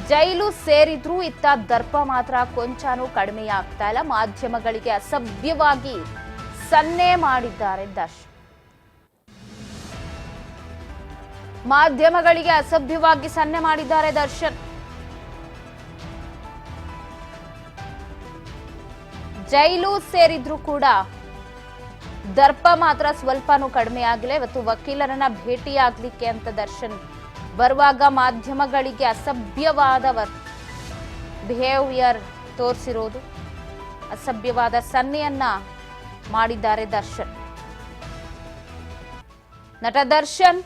ಜೈಲು ಸೇರಿದ್ರೂ ಇತ್ತ ದರ್ಪ ಮಾತ್ರ ಕೊಂಚನೂ ಕಡಿಮೆಯಾಗ್ತಾ ಇಲ್ಲ. ಮಾಧ್ಯಮಗಳಿಗೆ ಅಸಭ್ಯವಾಗಿ ಸನ್ನೆ ಮಾಡಿದ್ದಾರೆ ದರ್ಶನ್. ಮಾಧ್ಯಮಗಳಿಗೆ ಅಸಭ್ಯವಾಗಿ ಸನ್ನೆ ಮಾಡಿದ್ದಾರೆ ದರ್ಶನ್. ಜೈಲು ಸೇರಿದ್ರೂ ಕೂಡ ದರ್ಪ ಮಾತ್ರ ಸ್ವಲ್ಪನೂ ಕಡಿಮೆ ಆಗಿಲ್ಲ. ಇವತ್ತು ವಕೀಲರನ್ನ ಭೇಟಿಯಾಗ್ಲಿಕ್ಕೆ ಅಂತ ದರ್ಶನ್ ಬರುವಾಗ ಮಾಧ್ಯಮಗಳಿಗೆ ಅಸಭ್ಯವಾದ ಬಿಹೇವಿಯರ್ ತೋರಿಸಿರೋದು, ಅಸಭ್ಯವಾದ ಸನ್ನೆಯನ್ನ ಮಾಡಿದ್ದಾರೆ ದರ್ಶನ್. ನಟ ದರ್ಶನ್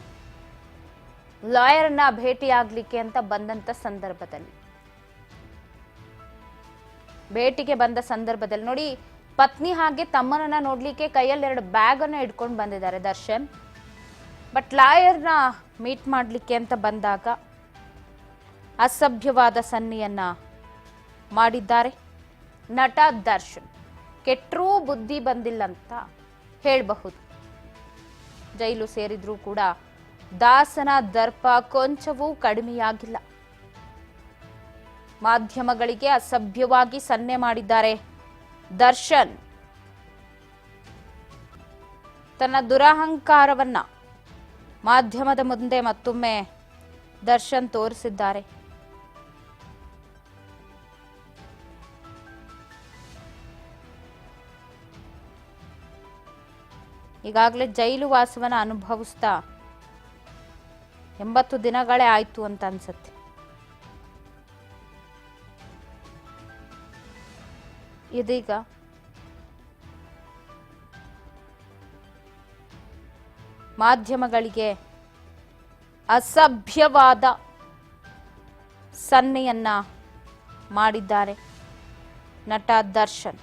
ಲಾಯರ್ನ ಭೇಟಿಯಾಗ್ಲಿಕ್ಕೆ ಅಂತ ಬಂದಂತ ಸಂದರ್ಭದಲ್ಲಿ, ಭೇಟಿಗೆ ಬಂದ ಸಂದರ್ಭದಲ್ಲಿ ನೋಡಿ, ಪತ್ನಿ ಹಾಗೆ ತಮ್ಮನನ್ನ ನೋಡ್ಲಿಕ್ಕೆ ಕೈಯಲ್ಲಿ 2 ಬ್ಯಾಗ್ ಅನ್ನ ಇಟ್ಕೊಂಡು ಬಂದಿದ್ದಾರೆ ದರ್ಶನ್. ಬಟ್ ಲಾಯರ್ನ ಮೀಟ್ ಮಾಡ್ಲಿಕ್ಕೆ ಅಂತ ಬಂದಾಗ ಅಸಭ್ಯವಾದ ಸನ್ನೆಯನ್ನ ಮಾಡಿದ್ದಾರೆ ನಟ ದರ್ಶನ್. ಕೆಟ್ಟರೂ ಬುದ್ಧಿ ಬಂದಿಲ್ಲ ಅಂತ ಹೇಳಬಹುದು. ಜೈಲು ಸೇರಿದ್ರೂ ಕೂಡ ದಾಸನ ದರ್ಪ ಕೊಂಚವೂ ಕಡಿಮೆಯಾಗಿಲ್ಲ. ಮಾಧ್ಯಮಗಳಿಗೆ ಅಸಭ್ಯವಾಗಿ ಸನ್ನೆ ಮಾಡಿದ್ದಾರೆ ದರ್ಶನ್. ತನ್ನ ದುರಹಂಕಾರವನ್ನ ಮಾಧ್ಯಮದ ಮುಂದೆ ಮತ್ತೊಮ್ಮೆ ದರ್ಶನ್ ತೋರಿಸಿದ್ದಾರೆ. ಈಗಾಗಲೇ ಜೈಲು ವಾಸವನ್ನ ಅನುಭವಿಸ್ತಾ 80 ದಿನಗಳೇ ಆಯ್ತು ಅಂತ ಅನ್ಸುತ್ತೆ. ಇದೀಗ ಮಾಧ್ಯಮಗಳಿಗೆ ಅಸಭ್ಯವಾದ ಸನ್ನೆಯನ್ನ ಮಾಡಿದ್ದಾರೆ ನಟ ದರ್ಶನ್.